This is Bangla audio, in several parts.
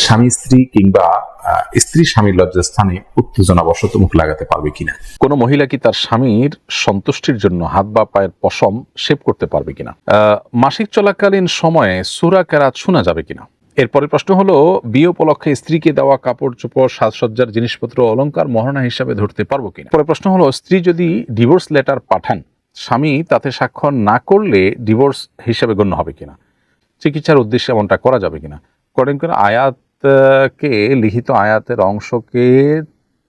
স্বামী স্ত্রী কিংবা স্ত্রী স্বামীর লজ্জাস্থানে উত্তেজনাবশত মুখ লাগাতে পারবে কিনা। কোনো মহিলা কি তার স্বামীর সন্তুষ্টির জন্য হাত বা পায়ের পশম শেভ করতে পারবে কিনা। মাসিক চলাকালীন সময়ে সূরা কেরাত শোনা যাবে কিনা। এরপরের প্রশ্ন হলো, বিয়ে উপলক্ষে স্ত্রীকে দেওয়া কাপড় চোপড় সাজসজ্জার জিনিসপত্র অলংকার মহারণা হিসাবে ধরতে পারবো কিনা। পরের প্রশ্ন হলো, স্ত্রী যদি ডিভোর্স লেটার পাঠান, স্বামী তাতে স্বাক্ষর না করলে ডিভোর্স হিসাবে গণ্য হবে কিনা। চিকিৎসার উদ্দেশ্যে এমনটা করা যাবে কিনা। করেন করে আয়াতকে লিখিত আয়াতের অংশকে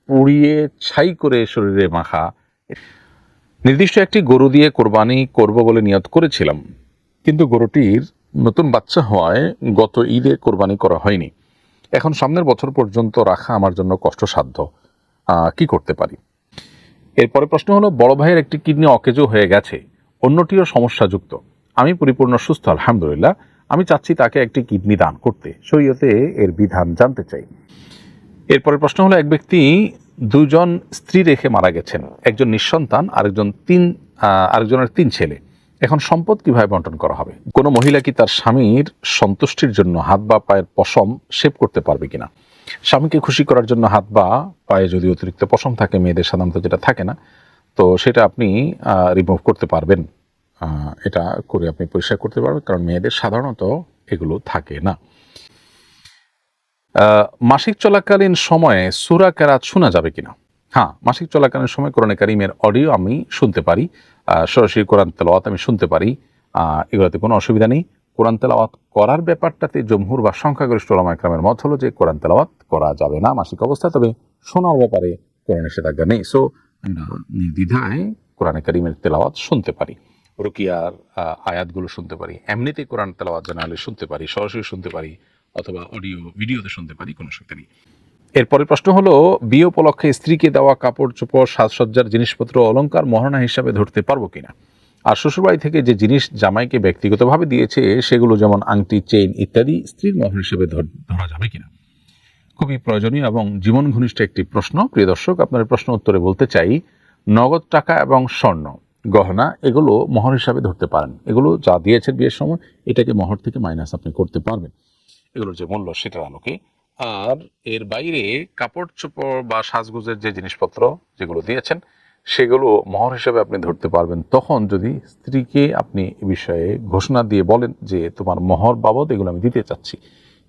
পুড়িয়ে ছাই করে শরীরে মাখা। নির্দিষ্ট একটি গরু দিয়ে কোরবানি করব বলে নিয়ত করেছিলাম, কিন্তু গরুটির নতুন বাচ্চা হওয়ায় গত ঈদে কোরবানি করা হয়নি। এখন সামনের বছর পর্যন্ত রাখা আমার জন্য কষ্টসাধ্য, কি করতে পারি। এরপরে প্রশ্ন হলো, বড় ভাইয়ের একটি কিডনি অকেজো হয়ে গেছে, অন্যটিও সমস্যাযুক্ত। আমি পরিপূর্ণ সুস্থ আলহামদুলিল্লাহ। আমি চাচ্ছি তাকে একটি কিডনি দান করতে, শরীয়তে এর বিধান জানতে চাই। এরপরে প্রশ্ন হলো, এক ব্যক্তি দুজন স্ত্রী রেখে মারা গেছেন, একজন নিঃসন্তান, আরেকজনের 3 ছেলে। এখন সম্পদ কিভাবে বন্টন করা হবে। কোনো মহিলা কি তার স্বামীর সন্তুষ্টির জন্য হাত বা পায়ের পশম শেভ করতে পারবে কিনা। স্বামীকে খুশি করার জন্য হাত বা পায়ে যদি অতিরিক্ত পশম থাকে, মেয়েদের সাধারণত যেটা থাকে না, তো সেটা আপনি রিমুভ করতে পারবেন। এটা করে আপনি পরিষ্কার করতে পারবেন, কারণ মেয়েদের সাধারণত এগুলো থাকে না। মাসিক চলাকালীন সময়ে সূরা কেরাত শোনা যাবে কিনা। হ্যাঁ, মাসিক চলাকালীন সময় কোরআনে কারীমের অডিও আমি শুনতে পারি, সরাসরি কোরআন তেলাওয়াত আমি শুনতে পারি, এগুলোতে কোনো অসুবিধা নেই। কোরআন তেলাওয়াত করার ব্যাপারটাতে জমহুর বা সংখ্যাগরিষ্ঠ উলামা ইকরামের মত হলো যে কোরআন তেলাওয়াত করা যাবে না মাসিক অবস্থায়, তবে শোনার ব্যাপারে কোনো নিষেধাজ্ঞা নেই। সো আমরা নির্দ্বিধায় কোরআনে কারীমের তেলাওয়াত শুনতে পারি, রুকিয়ার আয়াতগুলো শুনতে পারি, এমনিতেই কোরআন তেলাওয়াত জানালে শুনতে পারি, সরাসরি শুনতে পারি, অথবা অডিও ভিডিওতে শুনতে পারি, কোনো অসুবিধা নেই। এরপরের প্রশ্ন হলো, বিয়ে উপলক্ষে স্ত্রীকে দেওয়া কাপড় চোপড় সাজসজ্জার জিনিসপত্র অলংকার মহারণা হিসাবে ধরতে পারবো কিনা। আর শ্বশুরবাড়ি থেকে যে জিনিস জামাইকে ব্যক্তিগতভাবে দিয়েছে, সেগুলো যেমন আংটি, চেইন ইত্যাদি স্ত্রীর মহর হিসেবে ধরা যাবে কিনা। খুবই প্রয়োজনীয় এবং জীবন ঘনিষ্ঠ একটি প্রশ্ন। প্রিয় দর্শক, আপনার প্রশ্ন উত্তরে বলতে চাই, নগদ টাকা এবং স্বর্ণ গহনা এগুলো মহর হিসাবে ধরতে পারেন। এগুলো যা দিয়েছেন বিয়ের সময়, এটাকে মহর থেকে মাইনাস আপনি করতে পারবেন এগুলোর যে মূল্য সেটার আলোকে। আর এর বাইরে কাপড় চোপড় বা সাজগোজের যে জিনিসপত্র যেগুলো দিয়েছেন, সেগুলো মহর হিসেবে আপনি ধরতে পারবেন তখন যদি স্ত্রীকে আপনি এ বিষয়ে ঘোষণা দিয়ে বলেন যে তোমার মহর বাবদ এগুলো আমি দিতে চাচ্ছি।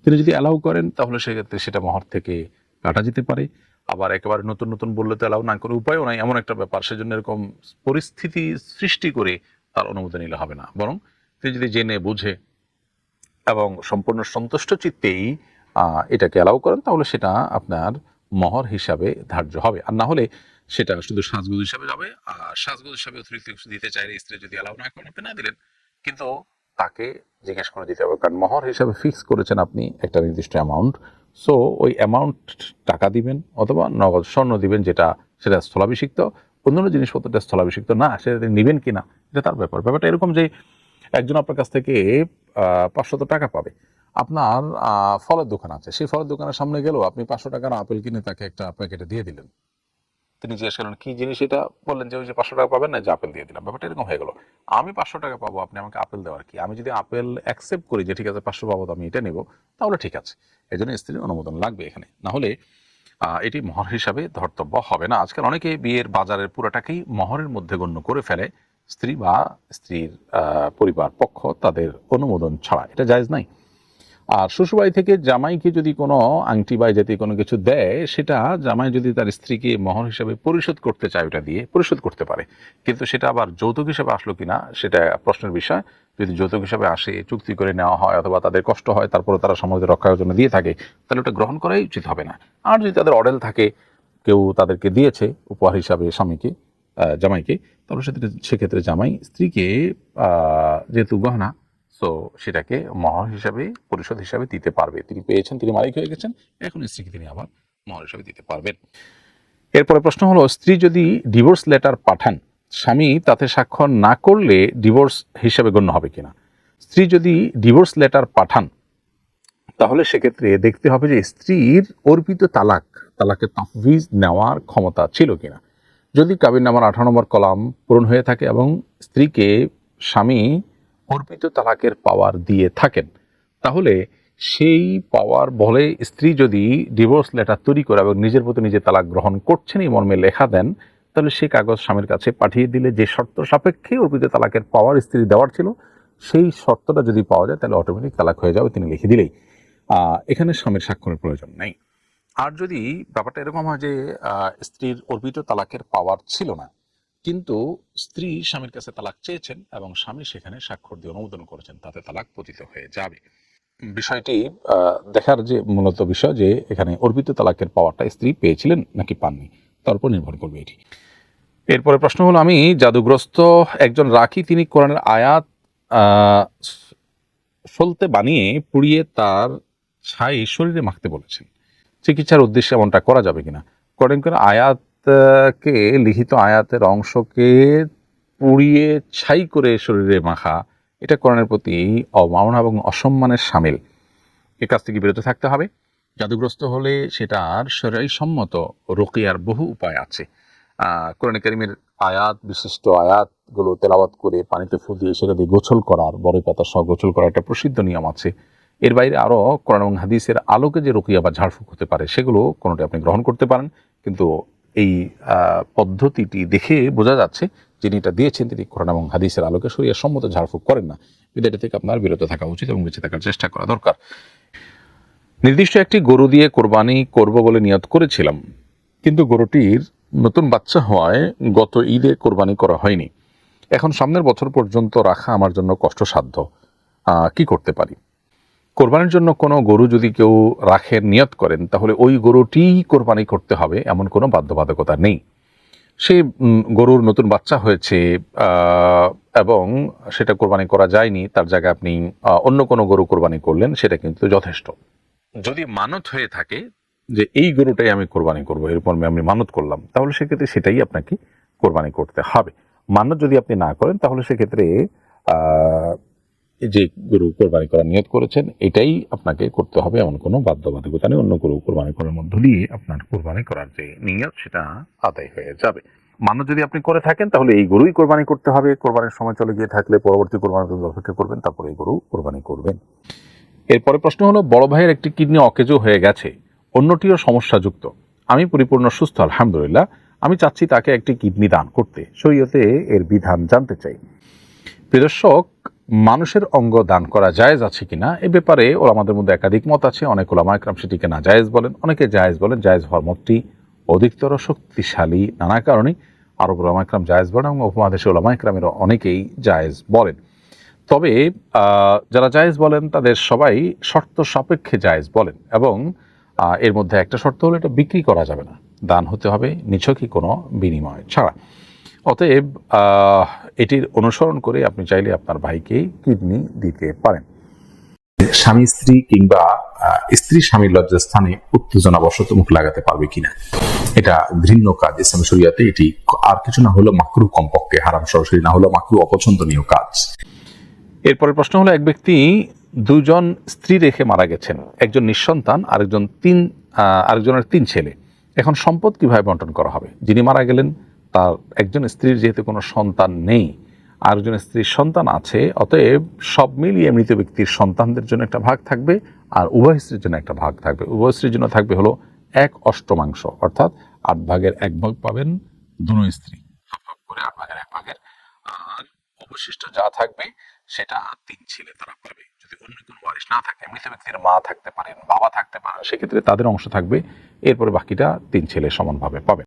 তিনি যদি অ্যালাউ করেন, তাহলে সেক্ষেত্রে সেটা মহর থেকে কাটা যেতে পারে। আবার একেবারে নতুন নতুন বললে তো অ্যালাউ না করে উপায়ও নাই, এমন একটা ব্যাপার। সেজন্য এরকম পরিস্থিতি সৃষ্টি করে তার অনুমতি নিলে হবে না, বরং তিনি যদি জেনে বুঝে এবং সম্পূর্ণ সন্তুষ্ট চিত্তেই এটাকে অ্যালাউ করেন, তাহলে সেটা আপনার মহর হিসাবে ধার্য হবে। আর না হলে সেটা শুধু সাজগোজ হিসাবে যাবে। আর সাজগোজ হিসাবে অতিরিক্ত কিছু দিতে চাইলে স্ত্রী যদি অ্যালাউ না করেন, আপনি না দিলেন, কিন্তু তাকে জিজ্ঞেস করে দিতে হবে, কারণ মহর হিসাবে ফিক্স করেছেন আপনি একটা নির্দিষ্ট অ্যামাউন্ট। সো ওই অ্যামাউন্ট টাকা দিবেন অথবা নগদ স্বর্ণ দিবেন, সেটা স্থলাভিষিক্ত। অন্যান্য জিনিসপত্রটা স্থলাভিষিক্ত না, সেটা নেবেন কিনা এটা তার ব্যাপারটা এরকম যে একজন আপনার কাছ থেকে 500 টাকা পাবে। আপনার ফলের দোকান আছে, সেই ফলের দোকানের সামনে গেলেও আপনি 500 টাকার আপেল কিনে তাকে একটা প্যাকেটে দিয়ে দিলেন। তিনি জিজ্ঞেস করলেন কি জিনিস এটা, বললেন যে ওই যে 500 টাকা পাবেন না, যে আপেল দিয়ে দিলাম। ব্যাপারটা এরকম হয়ে গেল, আমি 500 টাকা পাবো, আপনি আমাকে আপেল দেওয়ার কি। আমি যদি আপেল অ্যাকসেপ্ট করি যে ঠিক আছে 500 পাবো, আমি এটা নেবো, তাহলে ঠিক আছে। এই জন্য স্ত্রীর অনুমোদন লাগবে এখানে, না হলে এটি মহর হিসাবে ধর্তব্য হবে না। আজকাল অনেকে বিয়ের বাজারের পুরাটাকেই মহরের মধ্যে গণ্য করে ফেলে, স্ত্রী বা স্ত্রীর পরিবার পক্ষ তাদের অনুমোদন ছাড়া। এটা জায়েজ নাই। আর শ্বশুরবাড়ি থেকে জামাইকে যদি কোনো আংটি বা জাতীয় কোনো কিছু দেয়, সেটা জামাই যদি তার স্ত্রীকে মহর হিসাবে পরিশোধ করতে চায়, ওটা দিয়ে পরিশোধ করতে পারে। কিন্তু সেটা আবার যৌতুক হিসাবে আসলো কিনা সেটা প্রশ্নের বিষয়। যদি যৌতুক হিসাবে আসে, চুক্তি করে নেওয়া হয়, অথবা তাদের কষ্ট হয়, তারপরে তারা সমাজে রক্ষার জন্য দিয়ে থাকে, তাহলে ওটা গ্রহণ করাই উচিত হবে না। আর যদি তাদের অডেল থাকে, কেউ তাদেরকে দিয়েছে উপহার হিসাবে স্বামীকে, জামাইকে, তাহলে সেক্ষেত্রে জামাই স্ত্রীকে যেহেতু গহনা, সো সেটাকে মহর হিসাবে পরিশোধ হিসাবে দিতে পারবে। তিনি পেয়েছেন, তিনি মালিক হয়ে গেছেন, এখন স্ত্রীকে তিনি আবার মহর হিসাবে দিতে পারবেন। এরপরে প্রশ্ন হলো, স্ত্রী যদি ডিভোর্স লেটার পাঠান, স্বামী তাতে স্বাক্ষর না করলে ডিভোর্স হিসাবে গণ্য হবে কিনা। স্ত্রী যদি ডিভোর্স লেটার পাঠান, তাহলে সেক্ষেত্রে দেখতে হবে যে স্ত্রীর অর্পিত তালাকের তাফবিজ নেওয়ার ক্ষমতা ছিল কিনা। যদি কাবিননামার 18 নম্বর কলাম পূরণ হয়ে থাকে এবং স্ত্রীকে স্বামী অর্পিত তালাকের পাওয়ার দিয়ে থাকেন, তাহলে সেই পাওয়ার বলে স্ত্রী যদি ডিভোর্স লেটার তৈরি করে এবং নিজের প্রতি নিজে তালাক গ্রহণ করছেন এই মর্মে লেখা দেন, তাহলে সেই কাগজ স্বামীর কাছে পাঠিয়ে দিলে যে শর্ত সাপেক্ষে অর্পিত তালাকের পাওয়ার স্ত্রী দেওয়ার ছিল সেই শর্তটা যদি পাওয়া যায় তাহলে অটোমেটিক তালাক হয়ে যাবে, তিনি লিখে দিলেই। এখানে স্বামীর স্বাক্ষরের প্রয়োজন নেই। আর যদি ব্যাপারটা এরকম হয় যে স্ত্রীর অর্পিত তালাকের পাওয়ার ছিল না, কিন্তু স্ত্রী স্বামীর কাছে তালাক চেয়েছেন এবং স্বামী সেখানে স্বাক্ষর দিয়ে অনুমোদন করেছেন, তাতে তালাক পতিত হয়ে যাবে। বিষয়টি দেখার যে মূলত বিষয় যে এখানে অর্পিত তালাকের পাওয়ারটা স্ত্রী পেয়েছিলেন নাকি পাননি, তার উপর নির্ভর করবে এটি। এরপরে প্রশ্ন হলো, আমি জাদুগ্রস্ত একজন রাখি, তিনি কোরআনের আয়াত সলতে বানিয়ে পুড়িয়ে তার ছাই শরীরে মাখতে বলেছেন, চিকিৎসার উদ্দেশ্যে এমনটা করা যাবে কিনা? কোরআন আয়াতকে, লিখিত আয়াতের অংশকে পুড়িয়ে ছাই করে শরীরে মাখা, এটা কোরআনের প্রতি অবমাননা এবং অসম্মানের শামিল। এ কাজ থেকে বিরত থাকতে হবে। জাদুগ্রস্ত হলে সেটার শরীরসম্মত রুকিয়ার বহু উপায় আছে। কোরআন কারীমের আয়াত, বিশিষ্ট আয়াতগুলো তেলাওয়াত করে পানিতে ফু দিয়ে সেটা দিয়ে গোসল করার, বড় পাতা সহ গোসল করার একটা প্রসিদ্ধ নিয়ম আছে। এর বাইরে আরও কোরআন এবং হাদিসের আলোকে যে রুকিয়া বা ঝাড়ফুঁক হতে পারে সেগুলো কোনোটি আপনি গ্রহণ করতে পারেন, কিন্তু এই পদ্ধতিটি দেখে বোঝা যাচ্ছে যিনি এটা দিয়েছেন তিনি কোরআন এবং হাদিসের আলোকে শরীয়ত সম্মত ঝাড়ফুঁক করেন না। এটা থেকে আপনার বিরত থাকা উচিত এবং বেঁচে থাকার চেষ্টা করা দরকার। নির্দিষ্ট একটি গরু দিয়ে কোরবানি করব বলে নিয়ত করেছিলাম, কিন্তু গরুটির নতুন বাচ্চা হওয়ায় গত ঈদে কোরবানি করা হয়নি। এখন সামনের বছর পর্যন্ত রাখা আমার জন্য কষ্টসাধ্য, কি করতে পারি? কোরবানির জন্য কোনো গরু যদি কেউ রাখের নিয়ত করেন তাহলে ওই গরুটি কোরবানি করতে হবে, এমন কোনো বাধ্যবাধকতা নেই। সেই গরুর নতুন বাচ্চা হয়েছে এবং সেটা কোরবানি করা যায়নি, তার জায়গায় আপনি অন্য কোনো গরু কোরবানি করলেন, সেটা কিন্তু যথেষ্ট। যদি মানত হয়ে থাকে যে এই গরুটাই আমি কোরবানি করবো, এরপর আমি মানত করলাম, তাহলে সেক্ষেত্রে সেটাই আপনাকে কোরবানি করতে হবে। মানত যদি আপনি না করেন তাহলে সেক্ষেত্রে যে গরু কোরবানি করার নিয়ত করেছেন এটাই আপনাকে করতে হবে, এমন কোনো বাধ্যবাধকতা নেই। অন্য গরু কোরবানি করার মধ্য দিয়ে আপনার কোরবানি করার যে নিয়ত সেটা আদায় হয়ে যাবে। মানত যদি আপনি করে থাকেন তাহলে এই গরুই কোরবানি করতে হবে। কোরবানির সময় চলে গিয়ে থাকলে পরবর্তী কোরবানির জন্য অপেক্ষা করবেন, তারপরে এই গরু কোরবানি করবেন। এরপরে প্রশ্ন হলো, বড় ভাইয়ের একটি কিডনি অকেজো হয়ে গেছে, অন্যটিও সমস্যাযুক্ত। আমি পরিপূর্ণ সুস্থ আলহামদুলিল্লাহ। আমি চাচ্ছি তাকে একটি কিডনি দান করতে, শরীয়তে এর বিধান জানতে চাই। দর্শক, মানুষের অঙ্গ দান করা জায়েজ আছে কিনা এ ব্যাপারে ওলামাদের মধ্যে একাধিক মত আছে। অনেক ওলামা একরাম সেটিকে না জায়েজ বলেন, অনেকে জায়েজ বলেন। জায়েজ হওয়ার মতটি অধিকতর শক্তিশালী নানা কারণে। আরব ওলামা একরাম জায়েজ বলেন এবং উপমহাদেশের ওলামা একরামের অনেকেই জায়েজ বলেন। তবে যারা জায়েজ বলেন তাদের সবাই শর্ত সাপেক্ষে জায়েজ বলেন, এবং এর মধ্যে একটা শর্ত হলো এটা বিক্রি করা যাবে না, দান হতে হবে নিছকই কোনো বিনিময় ছাড়া। অতএব এটির অনুসরণ করে আপনি চাইলে আপনার ভাইকে কিডনি দিতে পারেন। স্বামী স্ত্রী কিংবা স্ত্রী স্বামীর লজ্জাস্থানে উত্তেজনাবশত মুখ লাগাতে পারবে কিনা, এটা ঘৃণ্য কাজ ইসলামী শরিয়াতে। এটি আর কিছু না হলো মাকরুহ, কমপক্ষে হারাম সরাসরি না হলো মাকরুহ, অপছন্দনীয় কাজ। এরপরের প্রশ্ন হলো, এক ব্যক্তি দুজন স্ত্রী রেখে মারা গেছেন, একজন নিঃসন্তান, আরেকজনের 3 ছেলে। এখন সম্পদ কিভাবে বন্টন করা হবে? যিনি মারা গেলেন তার একজন স্ত্রীর যেহেতু কোনো সন্তান নেই, আরেকজন স্ত্রীর সন্তান আছে, অতএব সব মিলিয়ে মৃত ব্যক্তির সন্তানদের জন্য একটা ভাগ থাকবে আর উভয় স্ত্রীর জন্য একটা ভাগ থাকবে। উভয় স্ত্রীর জন্য থাকবে হলো 1/8, অর্থাৎ 8 ভাগের 1 ভাগ পাবেন দুনো স্ত্রী, হাফ হাফ করে 8 ভাগের 1 ভাগের। আর অবশিষ্ট যা থাকবে সেটা 3 ছেলে তারা পাবে। যদি অন্য কোনো ওয়ারিশ না থাকে, মৃত ব্যক্তির মা থাকতে পারেন, বাবা থাকতে পারেন, সেক্ষেত্রে তাদের অংশ থাকবে, এরপরে বাকিটা 3 ছেলে সমানভাবে পাবে।